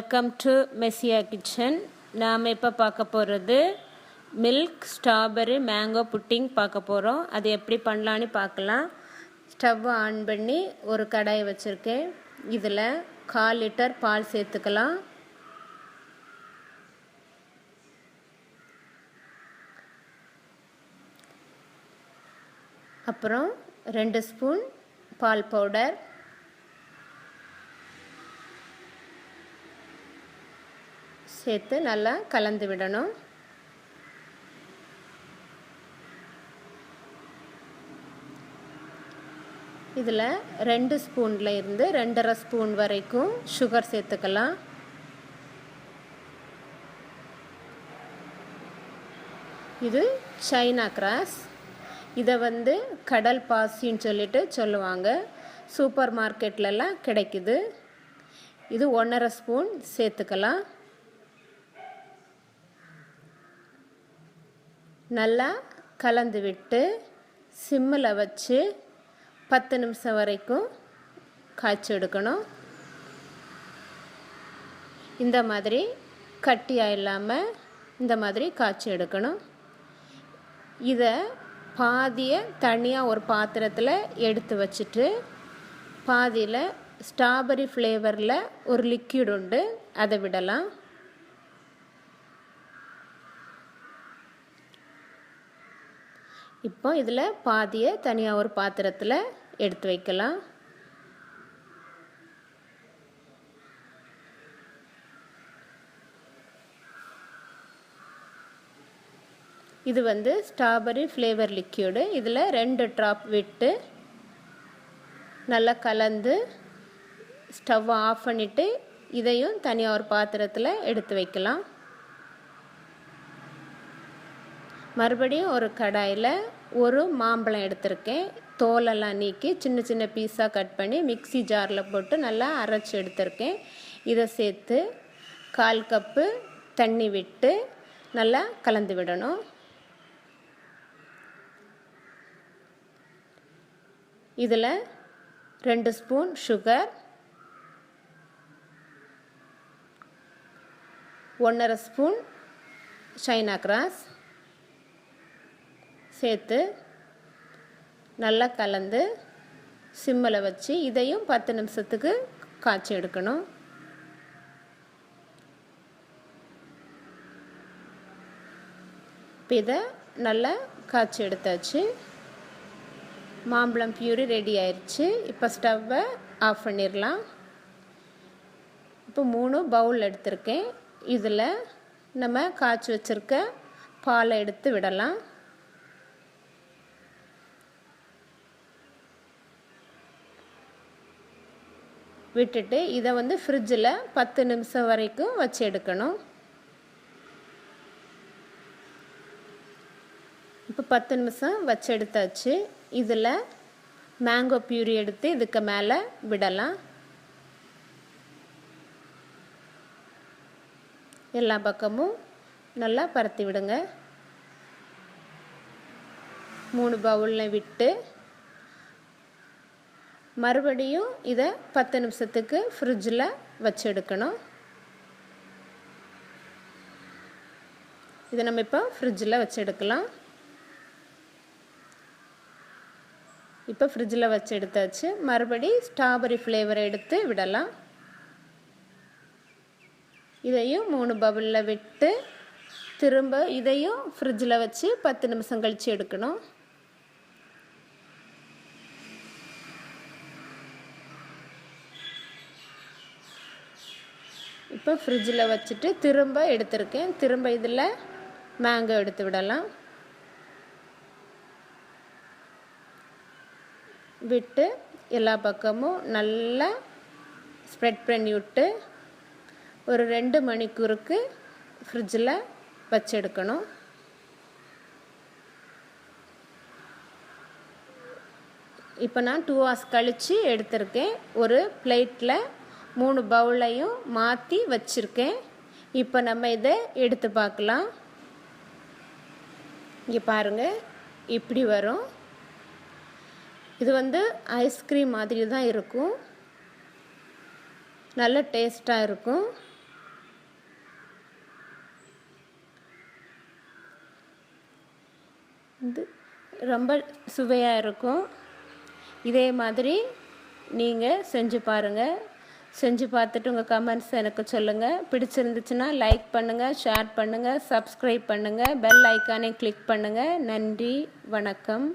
Welcome to Messiah kitchen. நாம் இப்போ பார்க்க போகிறது மில்க் ஸ்ட்ராபெரி மேங்கோ புட்டிங் பார்க்க போகிறோம். அது எப்படி பண்ணலான்னு பார்க்கலாம். ஸ்டவ் ஆன் பண்ணி ஒரு கடாயை வச்சுருக்கேன். இதில் 1/4 லிட்டர் பால் சேர்த்துக்கலாம். அப்புறம் 2 ஸ்பூன் பால் பவுடர், சேர்த்து நல்லா கலந்து விடணும். இதில் 2 ஸ்பூனில் இருந்து 2.5 ஸ்பூன் வரைக்கும் சுகர் சேர்த்துக்கலாம். இது சைனா கிராஸ். இதை கடல் பாசின்னு சொல்லுவாங்க. சூப்பர் மார்க்கெட்லலாம் கிடைக்குது. இது 1.5 ஸ்பூன் சேர்த்துக்கலாம். நல்லா கலந்து விட்டு சிம்மில் வச்சு 10 நிமிஷம் வரைக்கும் காய்ச்சி எடுக்கணும். இந்த மாதிரி கட்டியாக இல்லாமல் இந்த மாதிரி காய்ச்சி எடுக்கணும். இதை பாதியை தனியாக ஒரு பாத்திரத்தில் எடுத்து வச்சுட்டு பாதியில் ஸ்ட்ராபெரி ஃப்ளேவரில் ஒரு லிக்விட் உண்டு, அதை விடலாம். இப்போ இதில் பாதியை தனியாக ஒரு பாத்திரத்தில் எடுத்து வைக்கலாம். இது ஸ்ட்ராபெரி ஃப்ளேவர் லிக்யூடு. இதில் 2 ட்ராப் விட்டு நல்லா கலந்து ஸ்டவ் ஆஃப் பண்ணிவிட்டு இதையும் தனியாக ஒரு பாத்திரத்தில் எடுத்து வைக்கலாம். மறுபடியும் ஒரு கடாயில் ஒரு மாம்பழம் எடுத்திருக்கேன். தோலெல்லாம் நீக்கி சின்ன சின்ன பீஸாக கட் பண்ணி மிக்ஸி ஜாரில் போட்டு நல்லா அரைச்சி எடுத்திருக்கேன். இதை சேர்த்து 1/4 கப்பு தண்ணி விட்டு நல்லா கலந்து விடணும். இதில் 2 spoon sugar, 1.5 spoon China cross சேர்த்து நல்லா கலந்து சிம்மில் வச்சு இதையும் 10 நிமிஷத்துக்கு காய்ச்சி எடுக்கணும். இப்போ இதை நல்லா காய்ச்சி எடுத்தாச்சு. மாம்பழம் பியூரி ரெடி ஆயிடுச்சு. இப்போ ஸ்டவ்வை ஆஃப் பண்ணிடலாம். இப்போ 3 பவுல் எடுத்திருக்கேன். இதில் நம்ம காய்ச்சி வச்சுருக்க பாலை எடுத்து விடலாம். விட்டுட்டு இதை ஃப்ரிட்ஜில் 10 நிமிஷம் வரைக்கும் வச்சு எடுக்கணும். இப்போ 10 நிமிஷம் வச்சு எடுத்தாச்சு. இதில் மேங்கோ பியூரி எடுத்து இதுக்கு மேலே விடலாம். எல்லா பக்கமும் நல்லா பரத்தி விடுங்க. 3 பவுலில் விட்டு மறுபடியும் இதை 10 நிமிஷத்துக்கு ஃப்ரிட்ஜில் வச்சு எடுக்கணும். இதை நம்ம இப்போ ஃப்ரிட்ஜில் வச்சு எடுக்கலாம். இப்போ ஃப்ரிட்ஜில் வச்சு எடுத்தாச்சு. மறுபடி ஸ்ட்ராபெரி ஃப்ளேவரை எடுத்து விடலாம். இதையும் 3 பவுலில் விட்டு திரும்ப இதையும் ஃப்ரிட்ஜில் வச்சு 10 நிமிஷம் கழித்து எடுக்கணும். இப்போ ஃப்ரிட்ஜில் வச்சுட்டு திரும்ப எடுத்திருக்கேன். திரும்ப இதில் மேங்கோ எடுத்து விடலாம். விட்டு எல்லா பக்கமும் நல்லா ஸ்ப்ரெட் பண்ணி விட்டு ஒரு 2 மணிக்கூருக்கு ஃப்ரிட்ஜில் வச்சு எடுக்கணும். இப்போ நான் 2 hours கழித்து எடுத்திருக்கேன். ஒரு பிளேட்டில் 3 பவுலையும் மாற்றி வச்சுருக்கேன். இப்போ நம்ம இதை எடுத்து பார்க்கலாம். இங்கே பாருங்கள், இப்படி வரும். இது ஐஸ்கிரீம் மாதிரி தான் இருக்கும். நல்ல டேஸ்ட்டாக இருக்கும். இது ரொம்ப சுவையாக இருக்கும். இதே மாதிரி நீங்கள் செஞ்சு பாருங்கள். செஞ்சு பார்த்துட்டு உங்கள் கமெண்ட்ஸ் எனக்கு சொல்லுங்கள். பிடிச்சிருந்துச்சுன்னா லைக் பண்ணுங்கள், ஷேர் பண்ணுங்கள், சப்ஸ்கிரைப் பண்ணுங்கள், பெல் ஐக்கானை கிளிக் பண்ணுங்கள். நன்றி, வணக்கம்.